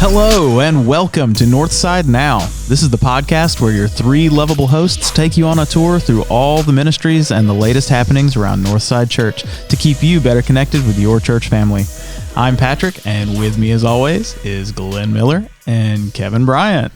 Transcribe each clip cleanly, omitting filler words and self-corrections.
Hello and welcome to Northside Now. This is the podcast where your three lovable hosts take you on a tour through all the ministries and the latest happenings around Northside Church to keep you better connected with your church family. I'm Patrick, and with me as always is Glenn Miller and Kevin Bryant.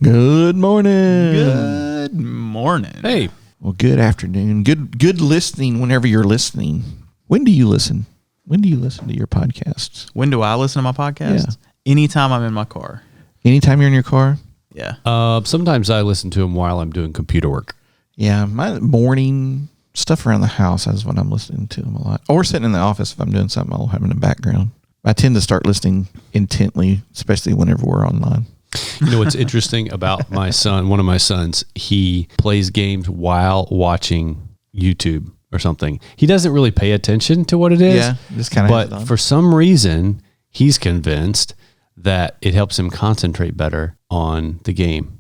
Good morning. Good morning. Hey. Well, good afternoon. Good listening whenever you're listening. When do you listen? When do you listen to your podcasts? When do I listen to my podcast? Yeah. Anytime I'm in my car. Anytime you're in your car? Yeah. Sometimes I listen to them while I'm doing computer work. Yeah, my morning stuff around the house is when I'm listening to them a lot. Or sitting in the office if I'm doing something, I'll have in the background. I tend to start listening intently, especially whenever we're online. You know what's interesting about my son? One of my sons, he plays games while watching YouTube or something. He doesn't really pay attention to what it is. Yeah, just kind of. But for some reason, he's convinced that it helps him concentrate better on the game.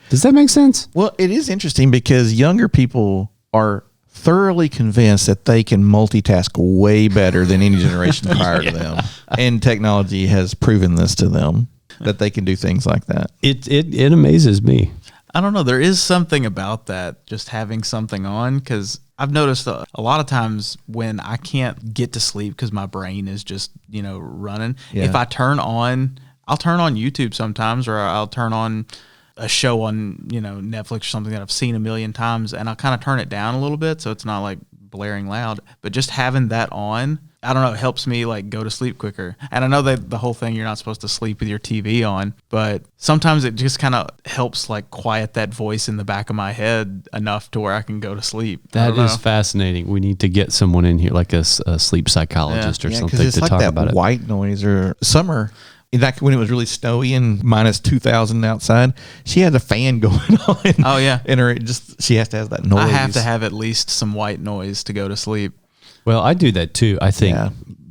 Does that make sense? Well, it is interesting because younger people are thoroughly convinced that they can multitask way better than any generation prior to them. And technology has proven this to them, that they can do things like that. It amazes me. I don't know. There is something about that, just having something on, because I've noticed a lot of times when I can't get to sleep because my brain is just, running. Yeah. If I I'll turn on YouTube sometimes, or I'll turn on a show on, Netflix or something that I've seen a million times, and I'll kind of turn it down a little bit so it's not like blaring loud. But just having that on, I don't know, it helps me like go to sleep quicker. And I know that the whole thing, you're not supposed to sleep with your TV on, but sometimes it just kind of helps like quiet that voice in the back of my head enough to where I can go to sleep. That is fascinating. We need to get someone in here, like a sleep psychologist or something, it's to like talk that about it. White noise or summer. Like when it was really snowy and minus 2,000 outside, she had a fan going on. Oh yeah, and she has to have that noise. I have to have at least some white noise to go to sleep. Well, I do that too. I think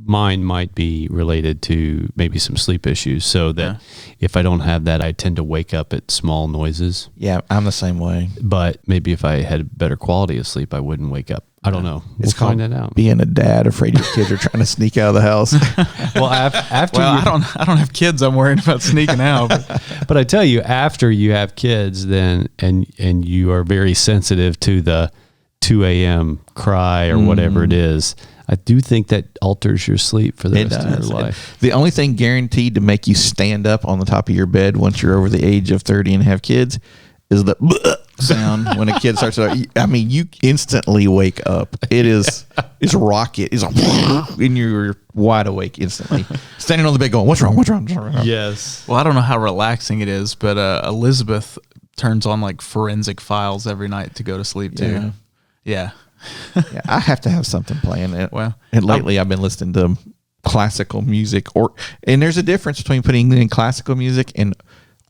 mine might be related to maybe some sleep issues, so that if I don't have that, I tend to wake up at small noises. Yeah, I'm the same way. But maybe if I had better quality of sleep, I wouldn't wake up. I don't know. We'll find that out. Being a dad afraid your kids are trying to sneak out of the house. I don't have kids. I'm worried about sneaking out. But I tell you, after you have kids, then and you are very sensitive to the 2 a.m. cry or whatever it is, I do think that alters your sleep for the rest of your life. The only thing guaranteed to make you stand up on the top of your bed once you're over the age of 30 and have kids is the sound when a kid starts to, you instantly wake up. It's rocket. It's and you're wide awake instantly. Standing on the bed going, what's wrong? Yes. Well, I don't know how relaxing it is, but Elizabeth turns on like Forensic Files every night to go to sleep too. Yeah. Yeah, I have to have something playing it. Well, and lately I've been listening to classical music, and there's a difference between putting in classical music and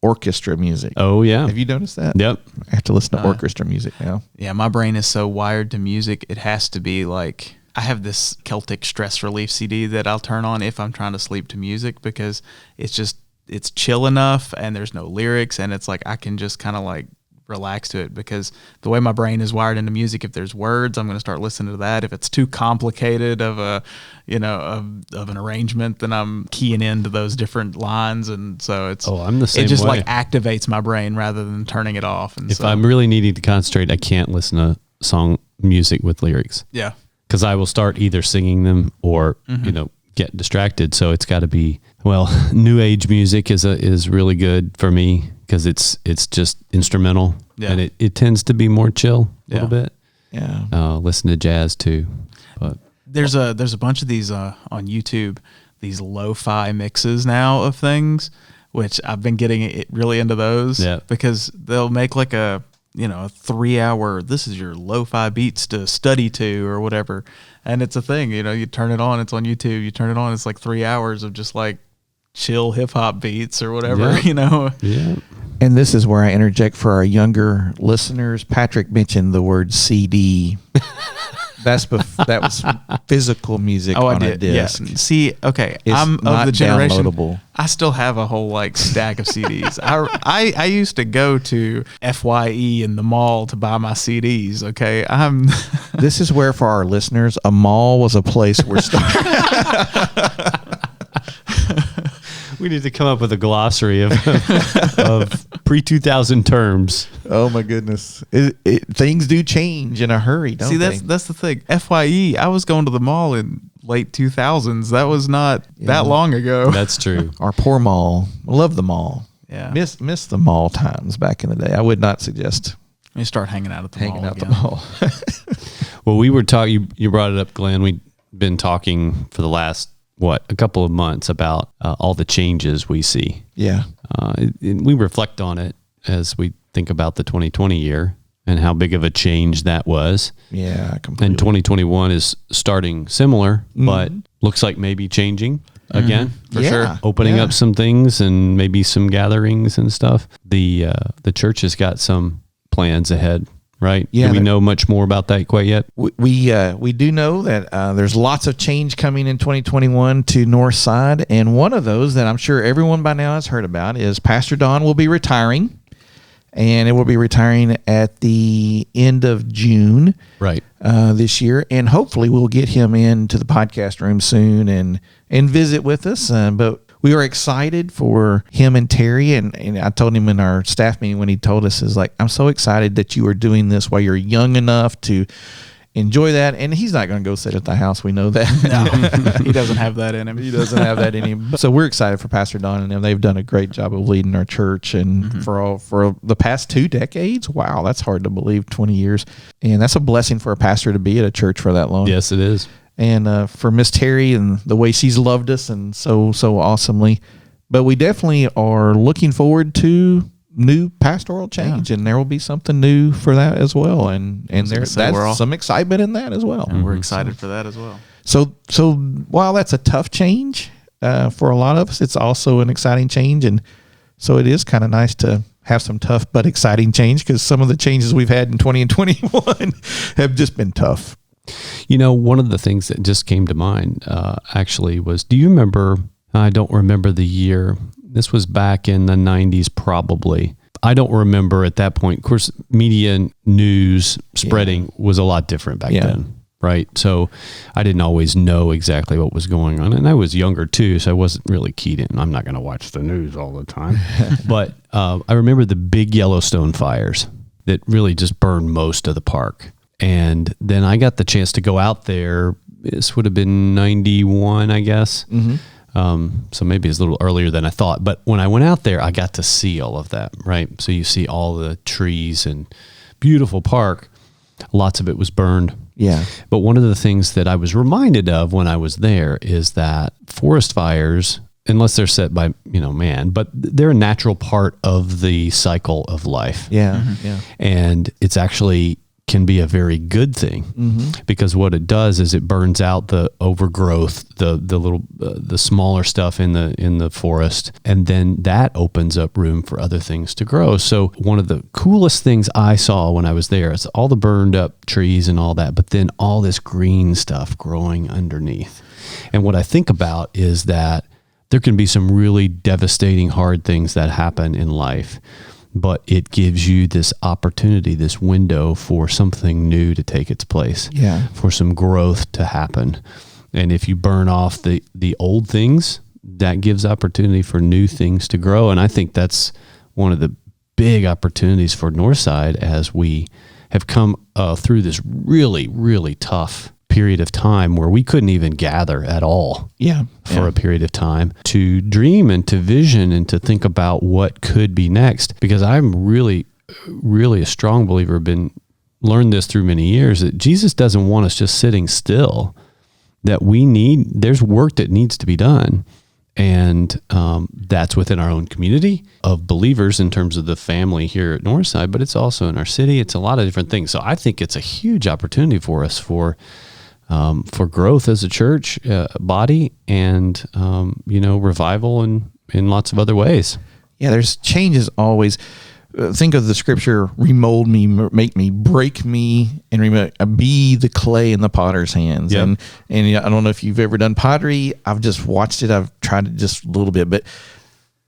orchestra music. Oh yeah. Have you noticed that? Yep. I have to listen to orchestra music now. Yeah, my brain is so wired to music. It has to be like, I have this Celtic stress relief CD that I'll turn on if I'm trying to sleep to music, because it's chill enough and there's no lyrics, and it's like I can just kind of like relax to it, because the way my brain is wired into music, if there's words, I'm going to start listening to that. If it's too complicated of a, of an arrangement, then I'm keying into those different lines, and so I'm the same way. It just like activates my brain rather than turning it off. And if I'm really needing to concentrate, I can't listen to song music with lyrics. Yeah, because I will start either singing them or get distracted. So it's got to be, new age music is really good for me, because it's just instrumental, and it tends to be more chill a little bit. Yeah. Listen to jazz too, but there's a bunch of these on YouTube, these lo-fi mixes now of things, which I've been getting really into those, because they'll make like a 3-hour, this is your lo-fi beats to study to or whatever, and it's a thing. You turn it on, it's on YouTube. You turn it on, it's like 3 hours of just like chill hip hop beats or whatever. Yeah. And this is where I interject for our younger listeners. Patrick mentioned the word CD. That was physical music on a disc. Yeah. See, okay, It's I'm of not the generation. Downloadable. I still have a whole like stack of CDs. I used to go to FYE in the mall to buy my CDs. Okay, This is where, for our listeners, a mall was a place where We need to come up with a glossary of pre-2000 terms. Oh my goodness. Things do change in a hurry, don't they? See, that's the thing. FYE, I was going to the mall in late 2000s. That was not that long ago. That's true. Our poor mall. Love the mall. Yeah. Miss the mall times back in the day. I would not suggest You start hanging out at the hanging mall out again. the mall. Well, we were talking, you brought it up, Glenn. We've been talking for the last, a couple of months about all the changes we see. Yeah. We reflect on it as we think about the 2020 year and how big of a change that was. Yeah, completely. And 2021 is starting similar, but looks like maybe changing again. For sure. Opening up some things and maybe some gatherings and stuff. The church has got some plans ahead, right? Yeah. Do we know much more about that quite yet? We do know that there's lots of change coming in 2021 to Northside, and one of those that I'm sure everyone by now has heard about is Pastor Don will be retiring, and it will be retiring at the end of June, Right. This year, and hopefully we'll get him into the podcast room soon and visit with us. But we are excited for him and Terry, and I told him in our staff meeting when he told us, is like, I'm so excited that you are doing this while you're young enough to enjoy that. And he's not going to go sit at the house. We know that. No, he doesn't have that in him. He doesn't have that in him. So we're excited for Pastor Don and them. They've done a great job of leading our church, and for the past 2 decades. Wow, that's hard to believe. 20 years, and that's a blessing for a pastor to be at a church for that long. Yes, it is. And for Miss Terry and the way she's loved us and so awesomely. But we definitely are looking forward to new pastoral change, and there will be something new for that as well. And there's some excitement in that as well. And we're excited for that as well. So while that's a tough change for a lot of us, it's also an exciting change. And so it is kind of nice to have some tough but exciting change, because some of the changes we've had in 20 and 21 have just been tough. You know, one of the things that just came to mind actually was, do you remember, I don't remember the year, this was back in the 90s probably. I don't remember at that point. Of course, media news spreading was a lot different back then, right? So I didn't always know exactly what was going on. And I was younger too, so I wasn't really keyed in. I'm not going to watch the news all the time. But I remember the big Yellowstone fires that really just burned most of the park. And then I got the chance to go out there. This would have been 91, I guess. So maybe it's a little earlier than I thought. But when I went out there, I got to see all of that, right? So you see all the trees and beautiful park. Lots of it was burned. Yeah. But one of the things that I was reminded of when I was there is that forest fires, unless they're set by, man, but they're a natural part of the cycle of life. Yeah. Yeah. And it's actually can be a very good thing, because what it does is it burns out the overgrowth, the little the smaller stuff in the forest, and then that opens up room for other things to grow. So one of the coolest things I saw when I was there is all the burned up trees and all that, but then all this green stuff growing underneath. And what I think about is that there can be some really devastating, hard things that happen in life, but it gives you this opportunity, this window for something new to take its place, for some growth to happen. And if you burn off the old things, that gives opportunity for new things to grow. And I think that's one of the big opportunities for Northside as we have come through this really, really tough period of time where we couldn't even gather at all for a period of time, to dream and to vision and to think about what could be next. Because I'm really, really a strong believer, learned this through many years, that Jesus doesn't want us just sitting still, that there's work that needs to be done. And that's within our own community of believers in terms of the family here at Northside, but it's also in our city. It's a lot of different things. So I think it's a huge opportunity for us for growth as a church body, and revival in lots of other ways. Yeah, there's changes always. Think of the scripture: remold me, make me, break me, and be the clay in the potter's hands. Yep. And I don't know if you've ever done pottery. I've just watched it. I've tried it just a little bit, but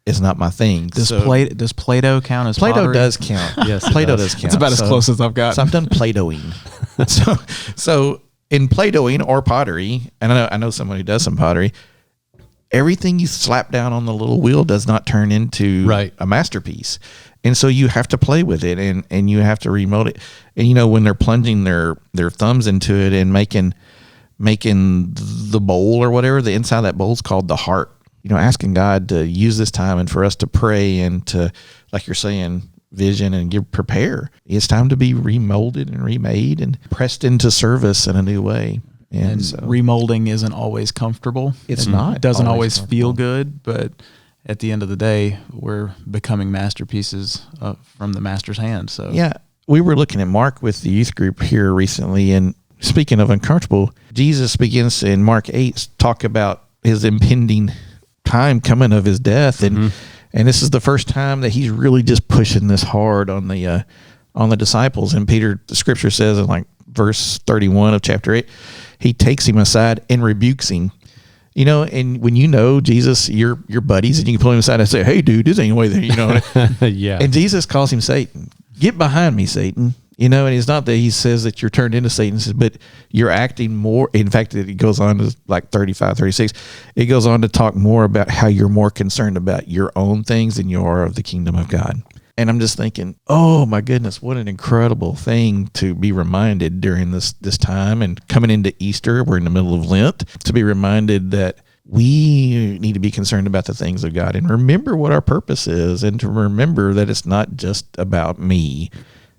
it's not my thing. Does Play-Doh count as Play-Doh pottery? does count. Yes, Play-Doh does count. It's about as close as I've got. So I've done Play-Dohing. so in Play-Dohing or pottery, and I know someone who does some pottery, everything you slap down on the little wheel does not turn into a masterpiece. And so you have to play with it, and you have to remold it. And, when they're plunging their thumbs into it and making the bowl or whatever, the inside of that bowl is called the heart. Asking God to use this time and for us to pray and to, like you're saying, vision and prepare. It's time to be remolded and remade and pressed into service in a new way. And so, remolding isn't always comfortable. It's not. It doesn't always feel good, but at the end of the day, we're becoming masterpieces from the master's hand. So yeah, we were looking at Mark with the youth group here recently, and speaking of uncomfortable, Jesus begins in Mark 8 talk about his impending time coming of his death, and this is the first time that he's really just pushing this hard on the disciples. And Peter, the scripture says in like verse 31 of chapter 8, he takes him aside and rebukes him. And when Jesus, you're buddies, and you can pull him aside and say, "Hey, dude, this ain't the way that yeah. And Jesus calls him Satan. Get behind me, Satan. And it's not that he says that you're turned into Satan, but you're acting more. In fact, it goes on to like 35, 36. It goes on to talk more about how you're more concerned about your own things than you are of the kingdom of God. And I'm just thinking, oh my goodness, what an incredible thing to be reminded during this time and coming into Easter. We're in the middle of Lent, to be reminded that we need to be concerned about the things of God and remember what our purpose is, and to remember that it's not just about me.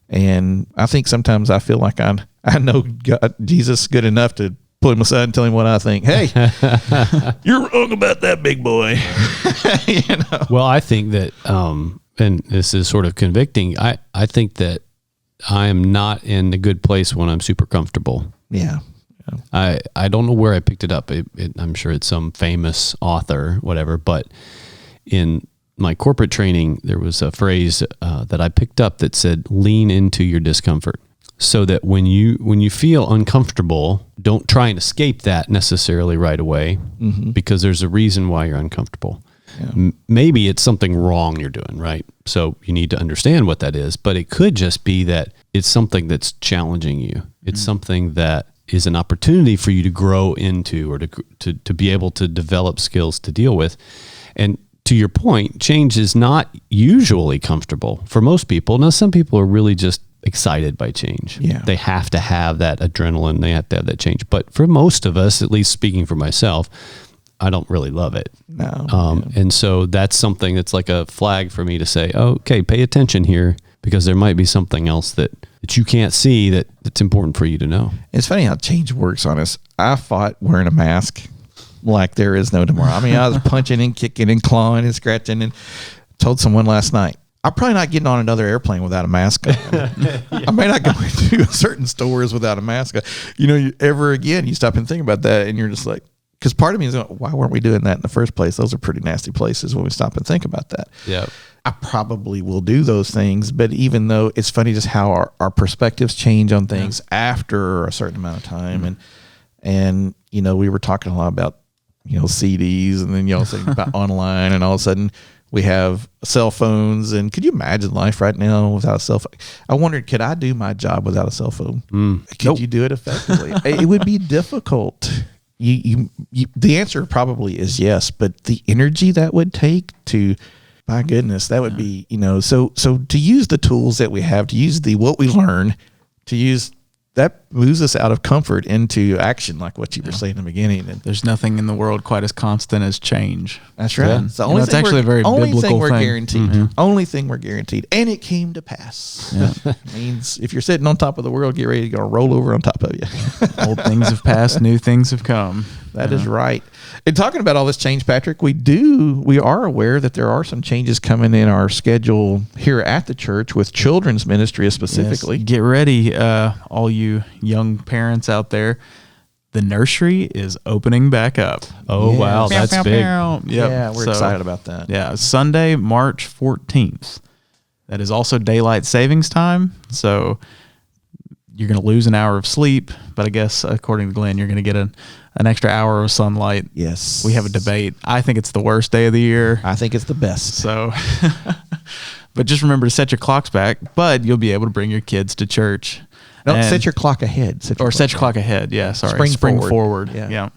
And I think sometimes I feel like I know God, Jesus good enough to pull him aside and tell him what I think. Hey, you're wrong about that, big boy. Well, I think that, and this is sort of convicting, I think that I am not in a good place when I'm super comfortable. Yeah. I don't know where I picked it up. I'm sure it's some famous author, whatever, but in my corporate training, there was a phrase that I picked up that said, lean into your discomfort. So that when you feel uncomfortable, don't try and escape that necessarily right away, because there's a reason why you're uncomfortable. Yeah. Maybe it's something wrong you're doing, right? So you need to understand what that is, but it could just be that it's something that's challenging you. It's something that is an opportunity for you to grow into, or to be able to develop skills to deal with. And to your point, change is not usually comfortable for most people. Now, some people are really just excited by change. Yeah. They have to have that adrenaline. They have to have that change. But for most of us, at least speaking for myself, I don't really love it. No. And so that's something that's like a flag for me to say, okay, pay attention here, because there might be something else that you can't see that's important for you to know. It's funny how change works on us. I fought wearing a mask like there is no tomorrow. I mean, I was punching and kicking and clawing and scratching, and told someone last night, I'm probably not getting on another airplane without a mask on. I may not go into certain stores without a mask on. Ever again, you stop and think about that, and you're just like, because part of me is going, why weren't we doing that in the first place? Those are pretty nasty places when we stop and think about that. Yeah. I probably will do those things, but even though it's funny just how our perspectives change on things after a certain amount of time. And we were talking a lot about, CDs, and then y'all saying about online, and all of a sudden we have cell phones. And could you imagine life right now without a cell phone? I wondered, could I do my job without a cell phone? Could you do it effectively? It would be difficult. The answer probably is yes, but the energy that would take to, my goodness, that would be, so to use the tools that we have, to use what we learn, to use that moves us out of comfort into action, like what you were saying in the beginning. And there's nothing in the world quite as constant as change. That's right. Yeah. It's the only thing actually a very biblical thing we're thing. Guaranteed. Only thing we're guaranteed. And it came to pass. Yeah. Means if you're sitting on top of the world, get ready to go roll over on top of you. Old things have passed, new things have come. That is right. And talking about all this change, Patrick, we are aware that there are some changes coming in our schedule here at the church with children's ministry specifically. Yes. Get ready, all you young parents out there. The nursery is opening back up. Oh, yes. Wow. That's big. Yep. Yeah, we're excited about that. Yeah, Sunday, March 14th. That is also daylight savings time. So you're going to lose an hour of sleep, but I guess according to Glenn, you're going to get an extra hour of sunlight. Yes. We have a debate. I think it's the worst day of the year. I think it's the best. So, but just remember to set your clocks back, but you'll be able to bring your kids to church. No, set your clock ahead. Set your clock ahead. Yeah, sorry. Spring forward. Yeah.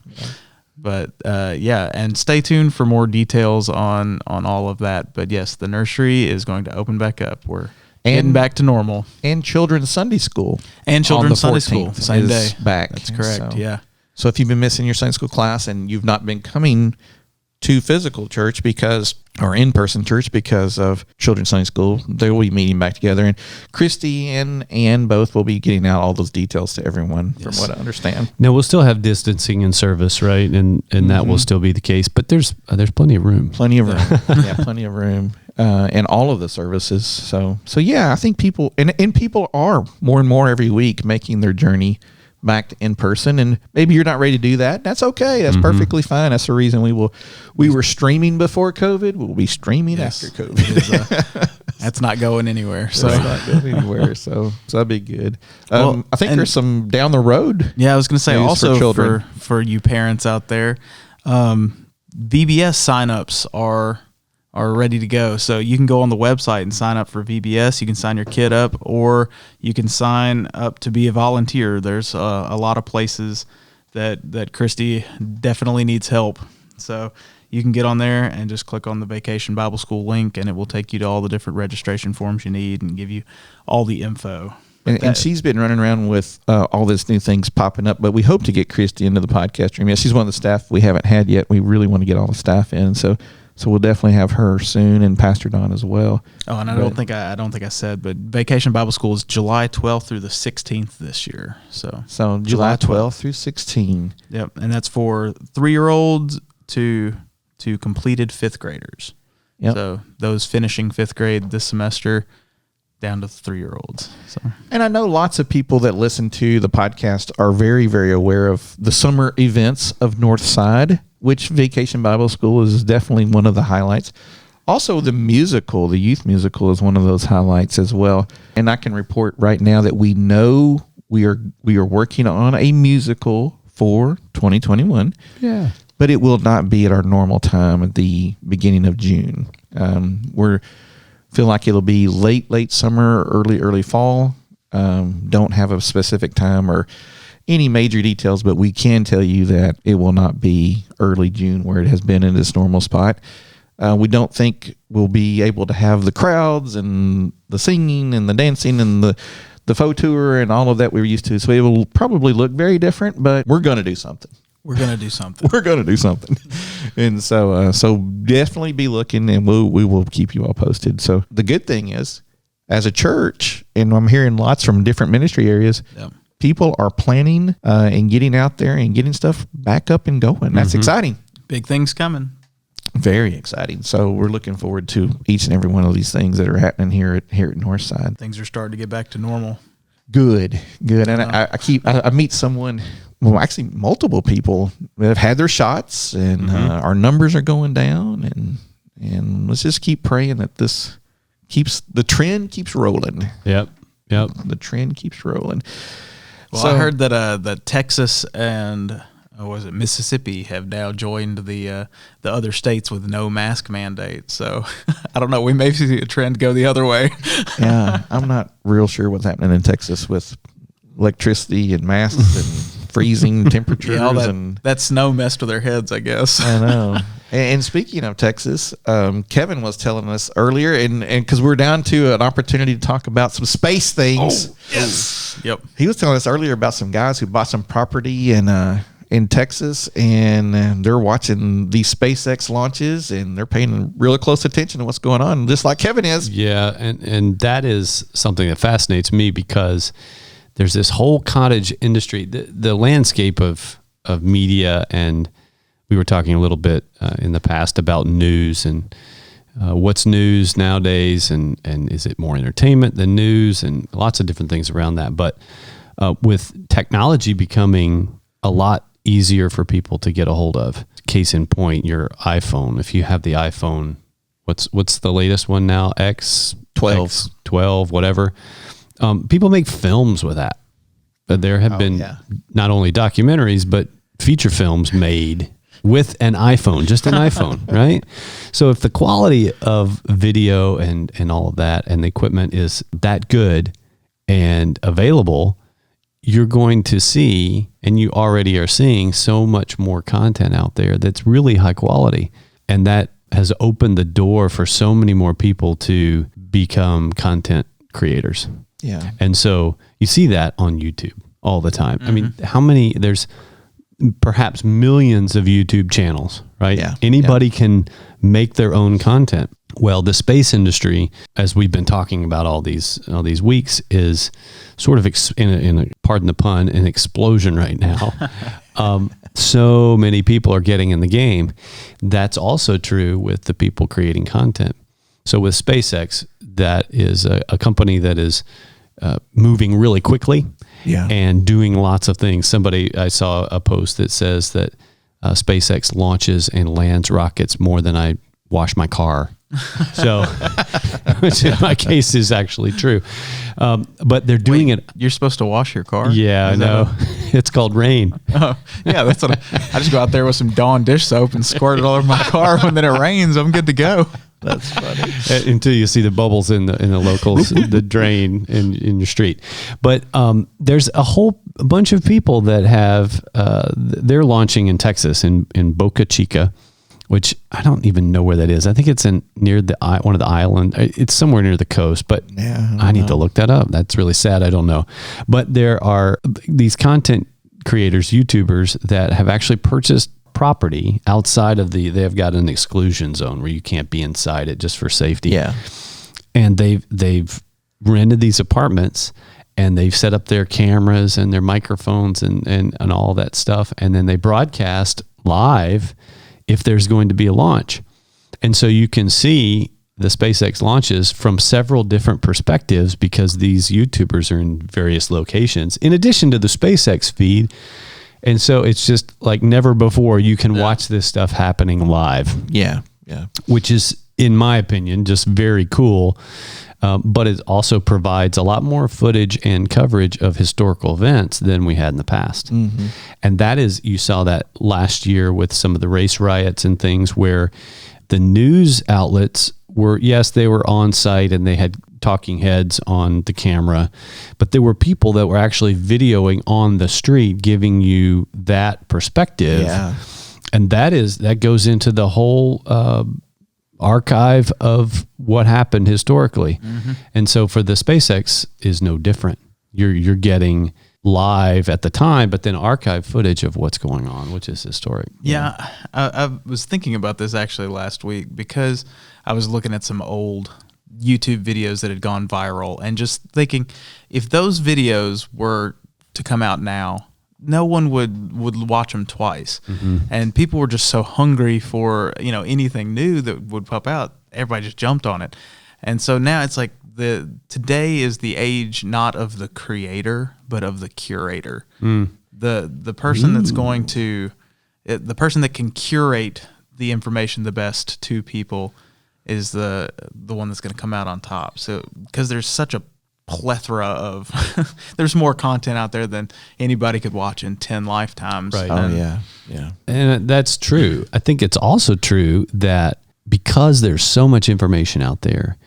But yeah, and stay tuned for more details on all of that. But yes, the nursery is going to open back up. We're getting back to normal. And children's Sunday school. And children's Sunday school, same day. Back. That's correct, yeah. So if you've been missing your Sunday school class and you've not been coming to physical church or in-person church because of children's Sunday school, they will be meeting back together. And Christy and Ann both will be getting out all those details to everyone, from what I understand. Now, we'll still have distancing in service, right? And that will still be the case. But there's plenty of room. Plenty of room. Yeah, plenty of room. And all of the services. So yeah, I think people, and people are more and more every week making their journey back to in person, and maybe you're not ready to do that. That's okay. That's perfectly fine. That's the reason we were streaming before COVID. We'll be streaming after COVID. That's not going anywhere. So it's not going anywhere. So that'd be good. I think there's some down the road. Yeah, I was going to say also for for you parents out there, Vbs Sign Ups are ready to go. So you can go on the website and sign up for VBS. You can sign your kid up, or you can sign up to be a volunteer. There's a lot of places that Christy definitely needs help. So you can get on there and just click on the Vacation Bible School link, and it will take you to all the different registration forms you need and give you all the info. And she's been running around with all these new things popping up, but we hope to get Christy into the podcast room. Yeah, she's one of the staff we haven't had yet. We really want to get all the staff in. So we'll definitely have her soon, and Pastor Don as well. Oh, and I don't think I said, but Vacation Bible School is July 12th through the 16th this year. So July 12th through 16. Yep, and that's for 3-year-olds to completed 5th graders. Yep. So those finishing 5th grade this semester down to 3-year-olds. So. And I know lots of people that listen to the podcast are very, very aware of the summer events of Northside, which Vacation Bible School is definitely one of the highlights. Also, the youth musical is one of those highlights as well. And I can report right now that we know we are working on a musical for 2021. Yeah. But it will not be at our normal time at the beginning of June. We're feel like it'll be late summer, early fall. Don't have a specific time or any major details, but we can tell you that it will not be early June where it has been in its normal spot. We don't think we'll be able to have the crowds and the singing and the dancing and the photo tour and all of that we were used to. So it will probably look very different, but we're going to do something. We're going to do something. We're going to do something. And so definitely be looking, and we will keep you all posted. So the good thing is, as a church, and I'm hearing lots from different ministry areas, people are planning and getting out there and getting stuff back up and going. That's exciting. Big things coming. Very exciting. So we're looking forward to each and every one of these things that are happening here at Northside. Things are starting to get back to normal. Good. And I meet someone, well, actually multiple people that have had their shots, and our numbers are going down, and let's just keep praying that the trend keeps rolling. Yep. The trend keeps rolling. Well, I heard that Texas and Mississippi have now joined the other states with no mask mandate. So I don't know. We may see a trend go the other way. Yeah, I'm not real sure what's happening in Texas with electricity and masks and freezing temperatures. That snow messed with their heads, I guess. I know. And speaking of Texas, Kevin was telling us earlier, and because we're down to an opportunity to talk about some space things. Oh, yes. Yep. He was telling us earlier about some guys who bought some property in Texas, and they're watching these SpaceX launches, and they're paying real close attention to what's going on, just like Kevin is. Yeah, and that is something that fascinates me, because there's this whole cottage industry, the landscape of media, and we were talking a little bit in the past about news and what's news nowadays, and is it more entertainment than news, and lots of different things around that. But with technology becoming a lot easier for people to get a hold of, case in point, your iPhone. If you have the iPhone, what's the latest one now? X12, whatever. People make films with that. There have been not only documentaries, but feature films made with an iPhone, just an iPhone, right? So if the quality of video and all of that and the equipment is that good and available, you're going to see, and you already are seeing, so much more content out there that's really high quality. And that has opened the door for so many more people to become content creators. Yeah. And so you see that on YouTube all the time. I mean, there's perhaps millions of YouTube channels, right? Yeah. Anybody can make their own content. Well, the space industry, as we've been talking about all these weeks, is sort of in a pardon the pun, an explosion right now. So many people are getting in the game. That's also true with the people creating content. So with Spacex, that is a company that is moving really quickly and doing lots of things. I saw a post that says that SpaceX launches and lands rockets more than I wash my car. So, which in my case is actually true. But they're doing it. You're supposed to wash your car? Yeah, I know. It's called rain. Oh, yeah, that's what I just go out there with some Dawn dish soap and squirt it all over my car. When then it rains, I'm good to go. That's funny. Until you see the bubbles in the locals, the drain in your street. But there's a whole bunch of people that have they're launching in Texas in Boca Chica, which I don't even know where that is. I think it's near one of the island. It's somewhere near the coast, but I need to look that up. That's really sad. I don't know. But there are these content creators, YouTubers, that have actually purchased property outside of they've got an exclusion zone where you can't be inside it just for safety. Yeah. And they've rented these apartments, and they've set up their cameras and their microphones and all that stuff. And then they broadcast live if there's going to be a launch. And so you can see the SpaceX launches from several different perspectives because these YouTubers are in various locations, in addition to the SpaceX feed. And so it's just like never before you can watch this stuff happening live. Yeah. Yeah. Which is, in my opinion, just very cool. But it also provides a lot more footage and coverage of historical events than we had in the past. Mm-hmm. And that is, you saw that last year with some of the race riots and things where the news outlets they were on site and they had talking heads on the camera, but there were people that were actually videoing on the street, giving you that perspective. Yeah. And that goes into the whole archive of what happened historically. Mm-hmm. And so for the SpaceX is no different. You're getting live at the time, but then archive footage of what's going on, which is historic. Yeah. I was thinking about this actually last week because I was looking at some old YouTube videos that had gone viral and just thinking, if those videos were to come out now, no one would watch them twice. Mm-hmm. And people were just so hungry for, anything new that would pop out. Everybody just jumped on it. And so now it's like today is the age not of the creator, but of the curator. Mm. The person that's going to, the person that can curate the information the best to people is the one that's going to come out on top. So because there's such a plethora of there's more content out there than anybody could watch in 10 lifetimes. Right. Yeah. And that's true. I think it's also true that because there's so much information out there,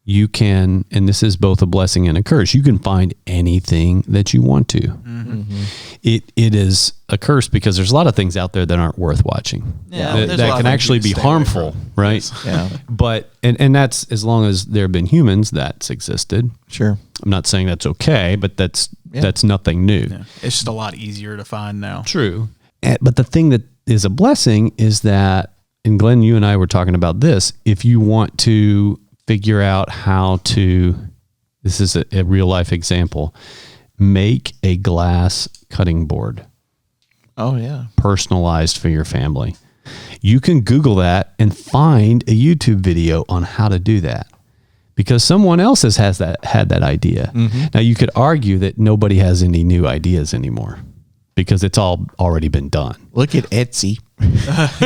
you can, and this is both a blessing and a curse, you can find anything that you want to. Mm-hmm. It is a curse because there's a lot of things out there that aren't worth watching. Yeah, that can actually be harmful, right? Yes. Yeah. But and that's, as long as there have been humans, that's existed. Sure. I'm not saying that's okay, but that's nothing new. Yeah. It's just a lot easier to find now. True. But the thing that is a blessing is that, and Glenn, you and I were talking about this, if you want to figure out how to, this is a real life example, make a glass cutting board. Oh, yeah. Personalized for your family. You can Google that and find a YouTube video on how to do that because someone else had that idea. Mm-hmm. Now you could argue that nobody has any new ideas anymore because it's all already been done. Look at Etsy.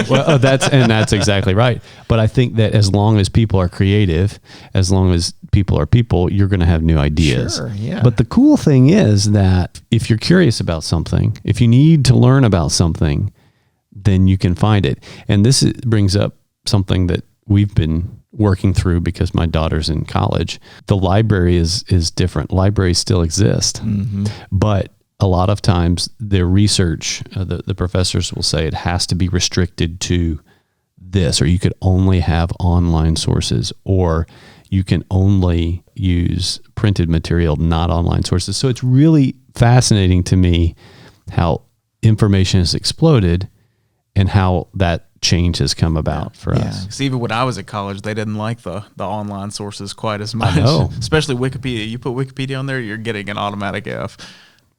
Well, that's exactly right. But I think that as long as people are creative, as long as people are people, you're going to have new ideas. Sure, yeah. But the cool thing is that if you're curious about something, if you need to learn about something, then you can find it. And this brings up something that we've been working through because my daughter's in college. The library is different. Libraries still exist, mm-hmm. but a lot of times their research, the professors will say it has to be restricted to this, or you could only have online sources, or you can only use printed material, not online sources. So it's really fascinating to me how information has exploded and how that change has come about for us. Because even when I was at college, they didn't like the online sources quite as much. I know. Especially Wikipedia. You put Wikipedia on there, you're getting an automatic F.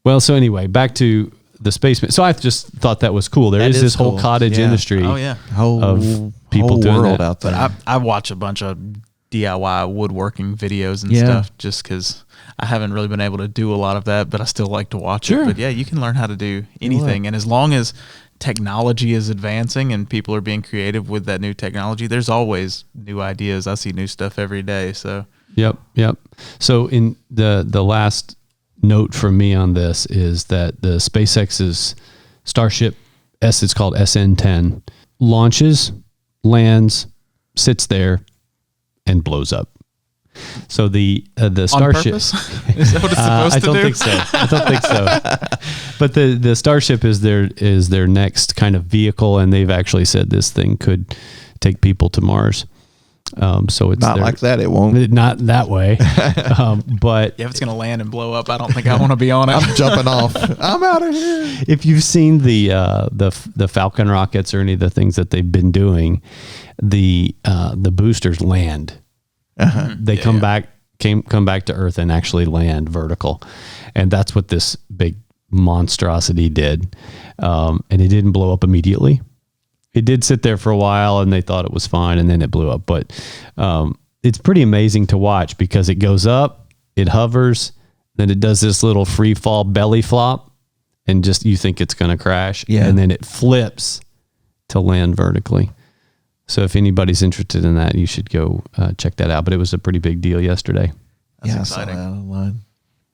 Well, so anyway, back to the space. So I just thought that was cool. There is this whole cottage industry of people whole doing world that. out there. But I watch a bunch of DIY woodworking videos and stuff just because I haven't really been able to do a lot of that, but I still like to watch it. But yeah, you can learn how to do anything. And as long as technology is advancing and people are being creative with that new technology, there's always new ideas. I see new stuff every day. So Yep. So in the last note from me on this is that the SpaceX's Starship it's called SN10, launches, lands, sits there, and blows up. So the Starship on purpose? Is that what it's supposed I to don't do? think so. I don't think so. But the Starship is their next kind of vehicle, and they've actually said this thing could take people to Mars. So it's not like that. It won't. Not that way. But Yeah, if it's going to land and blow up, I don't think I want to be on it. I'm jumping off. I'm out of here. if you've seen the Falcon rockets or any of the things that they've been doing, the boosters land. They come back to Earth and actually land vertical, and that's what this big monstrosity did. And it didn't blow up immediately. It did sit there for a while, and they thought it was fine, and then it blew up. But it's pretty amazing to watch because it goes up, it hovers, then it does this little free fall belly flop, and just you think it's going to crash, and then it flips to land vertically. So if anybody's interested in that, you should go check that out. But it was a pretty big deal yesterday. That's I exciting. saw that online.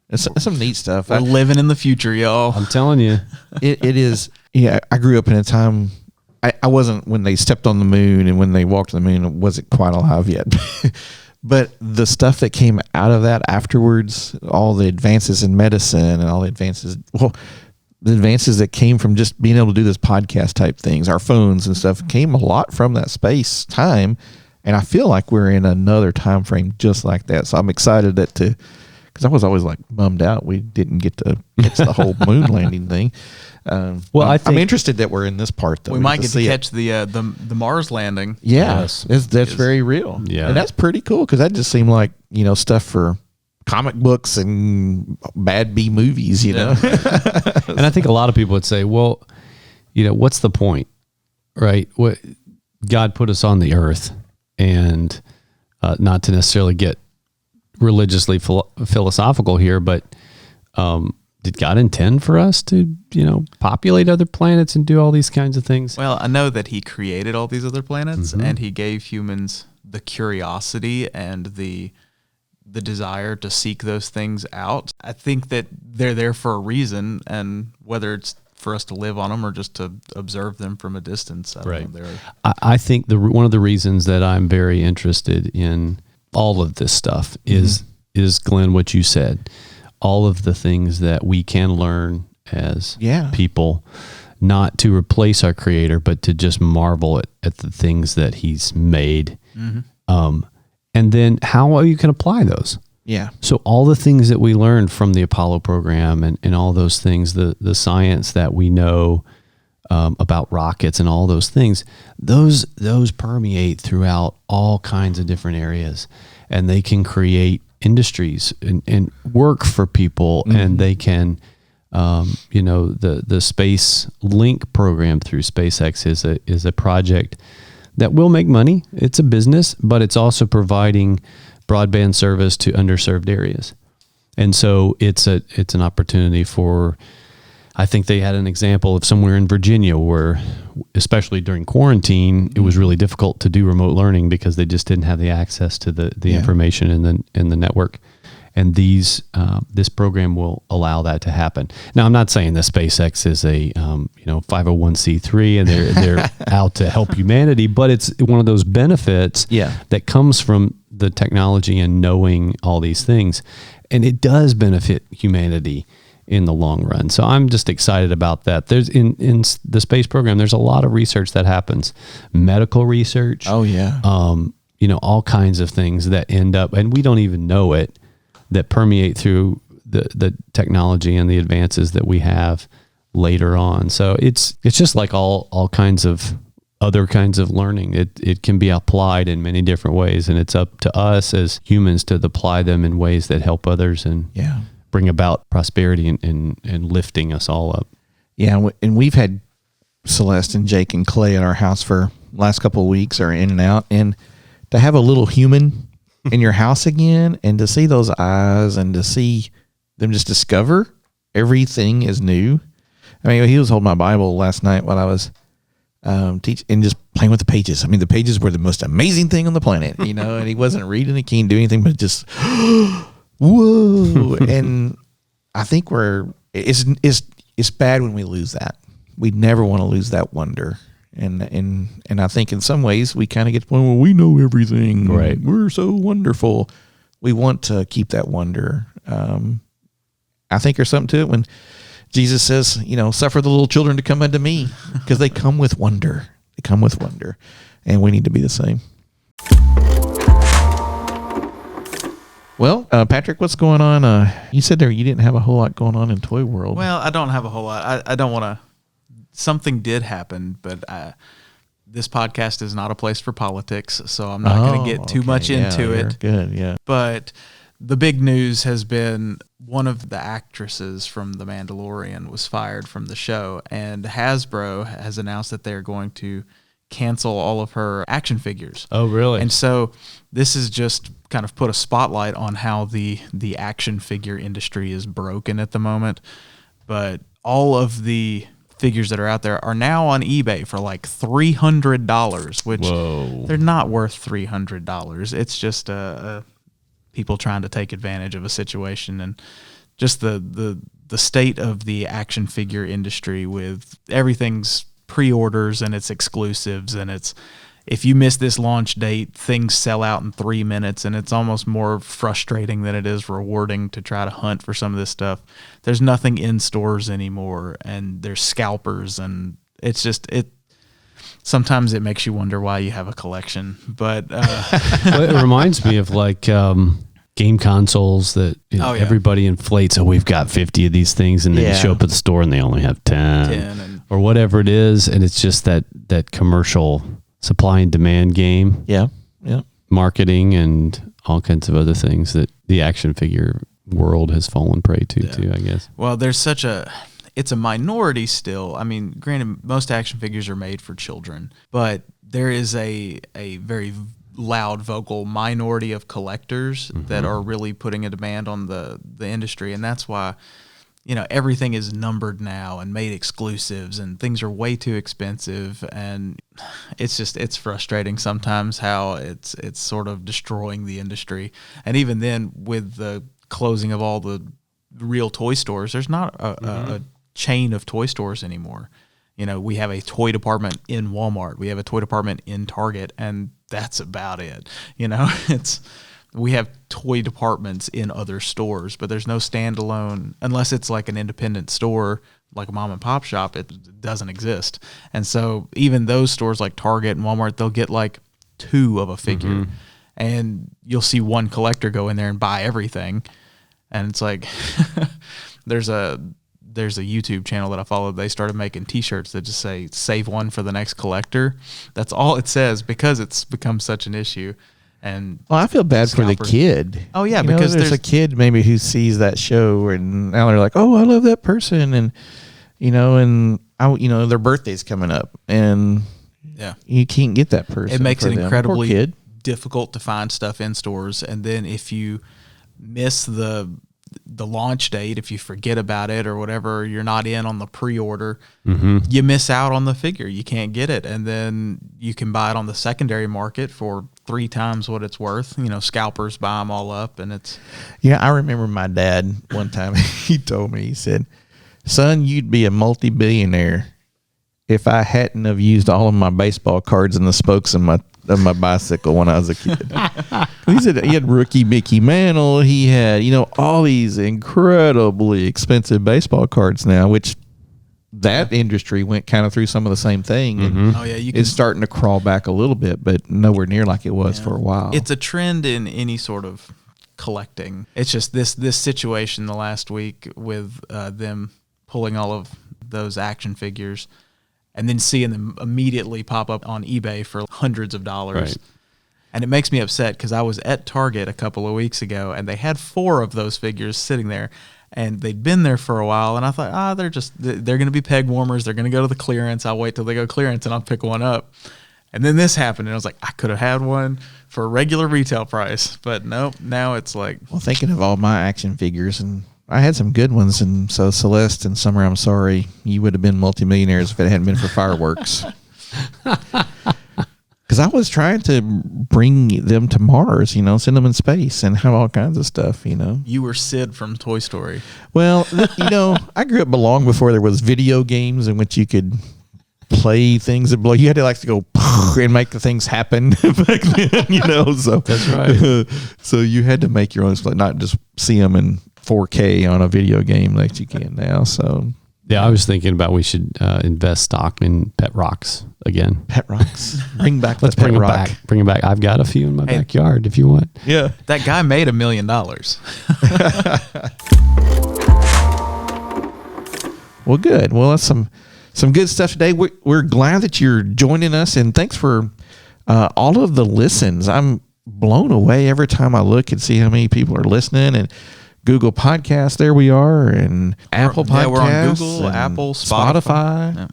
It's some neat stuff. We're living in the future, y'all. I'm telling you. It is. Yeah, I grew up in a time. I wasn't when they stepped on the moon and when they walked on the moon. I wasn't quite alive yet. But the stuff that came out of that afterwards, all the advances in medicine and all the advances, the advances that came from just being able to do this podcast type things, our phones and stuff, came a lot from that space time. And I feel like we're in another time frame just like that. So I'm excited because I was always like bummed out we didn't get to catch the whole moon landing thing. I'm interested that we're in this part though. We might get to catch the Mars landing. Yeah, Yes. that's very real. Yeah. And that's pretty cool because that just seemed like, stuff for comic books and bad B movies, know. And I think a lot of people would say, well, what's the point, right? What God put us on the earth, and not to necessarily get religiously philosophical here, but did God intend for us to, populate other planets and do all these kinds of things? Well, I know that he created all these other planets, and he gave humans the curiosity and the desire to seek those things out. I think that they're there for a reason, and whether it's for us to live on them or just to observe them from a distance. I think one of the reasons that I'm very interested in all of this stuff is Glenn, what you said. All of the things that we can learn as people, not to replace our creator, but to just marvel at the things that he's made. And then how you can apply those. Yeah. So all the things that we learned from the Apollo program and all those things, the science that we know about rockets and all those things, those permeate throughout all kinds of different areas, and they can create industries and work for people, and they can, the Space Link program through SpaceX is a project that will make money. It's a business, but it's also providing broadband service to underserved areas. And so it's an opportunity for, I think they had an example of somewhere in Virginia where, especially during quarantine, it was really difficult to do remote learning because they just didn't have the access to the information in the network. And this program will allow that to happen. Now, I'm not saying that SpaceX is a 501c3 and they're out to help humanity, but it's one of those benefits that comes from the technology and knowing all these things. And it does benefit humanity in the long run. So I'm just excited about that. There's in the space program, there's a lot of research that happens, medical research. Oh yeah. All kinds of things that end up, and we don't even know it, that permeate through the technology and the advances that we have later on. So it's just like all kinds of other kinds of learning. It can be applied in many different ways, and it's up to us as humans to apply them in ways that help others and bring about prosperity and lifting us all up. Yeah, and we've had Celeste and Jake and Clay at our house for last couple of weeks, or in and out, and to have a little human in your house again, and to see those eyes and to see them just discover everything is new. I mean, he was holding my Bible last night while I was teaching and just playing with the pages. I mean, the pages were the most amazing thing on the planet, and he wasn't reading, he can't do anything but just, whoa. And I think it's bad when we lose that. We never want to lose that wonder. And I think in some ways we kind of get to the point where we know everything. Right. We're so wonderful. We want to keep that wonder. I think there's something to it when Jesus says, suffer the little children to come unto me, because they come with wonder. They come with wonder. And we need to be the same. Well, Patrick, what's going on? You said there you didn't have a whole lot going on in Toy World. Well, I don't have a whole lot. I don't want to. Something did happen, but this podcast is not a place for politics, so I'm not going to get too much into it. Good, yeah. But the big news has been one of the actresses from The Mandalorian was fired from the show, and Hasbro has announced that they're going to cancel all of her action figures. Oh, really? And so this has just kind of put a spotlight on how the action figure industry is broken at the moment. But all of the figures that are out there are now on eBay for like $300, which they're not worth $300. It's just people trying to take advantage of a situation, and just the state of the action figure industry with everything's pre-orders and it's exclusives, and it's if you miss this launch date, things sell out in 3 minutes, and it's almost more frustrating than it is rewarding to try to hunt for some of this stuff. There's nothing in stores anymore, and there's scalpers, and it's just sometimes it makes you wonder why you have a collection. But well, it reminds me of like game consoles that everybody inflates. Oh, we've got 50 of these things, and then you show up at the store and they only have 10 or whatever it is, and it's just that commercial supply and demand game. Yeah. Marketing and all kinds of other things that the action figure world has fallen prey to too, I guess. Well, there's it's a minority still. I mean, granted, most action figures are made for children, but there is a very loud vocal minority of collectors that are really putting a demand on the industry, and that's why everything is numbered now and made exclusives, and things are way too expensive, and it's frustrating sometimes how it's sort of destroying the industry. And even then, with the closing of all the real toy stores, there's not a chain of toy stores anymore. We have a toy department in Walmart, we have a toy department in Target, and that's about it. We have toy departments in other stores, but there's no standalone, unless it's like an independent store, like a mom and pop shop, it doesn't exist. And so even those stores like Target and Walmart, they'll get like 2 of a figure, and you'll see one collector go in there and buy everything. And it's like, there's a YouTube channel that I follow. They started making t-shirts that just say, save one for the next collector. That's all it says, because it's become such an issue. And I feel bad for the kid. Oh yeah, because there's a kid maybe who sees that show, and now they're like, "Oh, I love that person," and their birthday's coming up, and you can't get that person. It makes it incredibly difficult to find stuff in stores, and then if you miss the launch date, if you forget about it or whatever, you're not in on the pre-order, you miss out on the figure. You can't get it, and then you can buy it on the secondary market for 3 times what it's worth. Scalpers buy them all up, and it's... Yeah, I remember my dad one time, he told me, he said, "Son, you'd be a multi-billionaire if I hadn't have used all of my baseball cards and the spokes in my of my bicycle when I was a kid. He had rookie Mickey Mantle. He had, all these incredibly expensive baseball cards now, which that industry went kind of through some of the same thing. And it's starting to crawl back a little bit, but nowhere near like it was for a while. It's a trend in any sort of collecting. It's just this situation the last week with them pulling all of those action figures and then seeing them immediately pop up on eBay for hundreds of dollars. Right. And it makes me upset because I was at Target a couple of weeks ago and they had 4 of those figures sitting there. And they'd been there for a while, and I thought, they're going to be peg warmers. They're going to go to the clearance. I'll wait till they go clearance, and I'll pick one up. And then this happened, and I was like, I could have had one for a regular retail price. But nope, now it's like... Well, thinking of all my action figures, and I had some good ones, and so Celeste and Summer, I'm sorry, you would have been multimillionaires if it hadn't been for fireworks. Because I was trying to bring them to Mars, send them in space and have all kinds of stuff, You were Sid from Toy Story. Well, I grew up long before there was video games in which you could play things that blow. You had to go and make the things happen back then, So that's right. So you had to make your own, not just see them in 4K on a video game like you can now. So. Yeah, I was thinking about we should invest stock in pet rocks again. Pet rocks. Bring back Let's bring them back. Bring them back. I've got a few in my backyard if you want. Yeah. That guy made $1 million. Well, good. Well, that's some good stuff today. We're glad that you're joining us, and thanks for all of the listens. I'm blown away every time I look and see how many people are listening, and Google Podcasts, there we are, and Apple Podcasts. Yeah, we're on Google, Apple, Spotify. Yeah.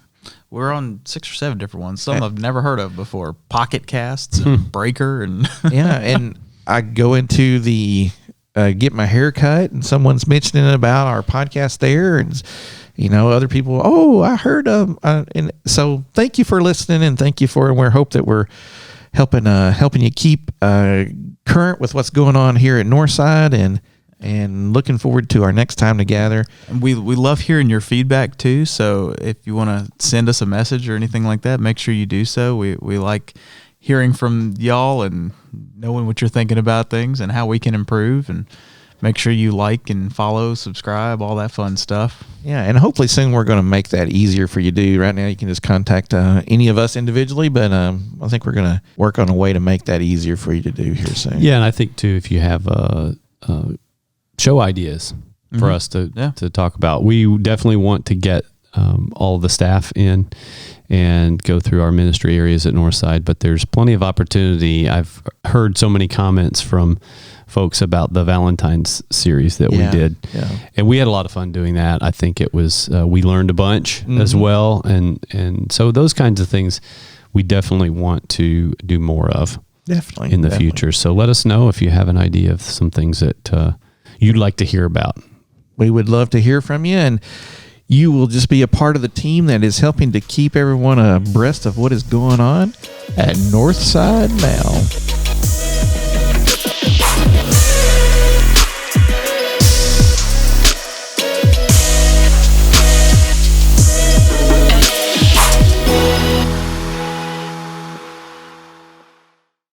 We're on 6 or 7 different ones. Some I've never heard of before. Pocket Casts, and Breaker, and yeah. And I go into the get my hair cut, and someone's mentioning about our podcast there, and other people. Oh, I heard of. And so, thank you for listening, and thank you and we hope that we're helping you keep current with what's going on here at Northside, and looking forward to our next time together. And we love hearing your feedback too. So if you want to send us a message or anything like that, make sure you do so. We like hearing from y'all and knowing what you're thinking about things and how we can improve. And make sure you like and follow, subscribe, all that fun stuff. Yeah, and hopefully soon we're going to make that easier for you to do. Right now you can just contact any of us individually, but I think we're going to work on a way to make that easier for you to do here soon. Yeah, and I think too, if you have show ideas for us to talk about. We definitely want to get all the staff in and go through our ministry areas at Northside, but there's plenty of opportunity. I've heard so many comments from folks about the Valentine's series that we did. Yeah. And we had a lot of fun doing that. I think it was, we learned a bunch as well. And so those kinds of things we definitely want to do more of in the future. So let us know if you have an idea of some things that you'd like to hear about. We would love to hear from you, and you will just be a part of the team that is helping to keep everyone abreast of what is going on at Northside now.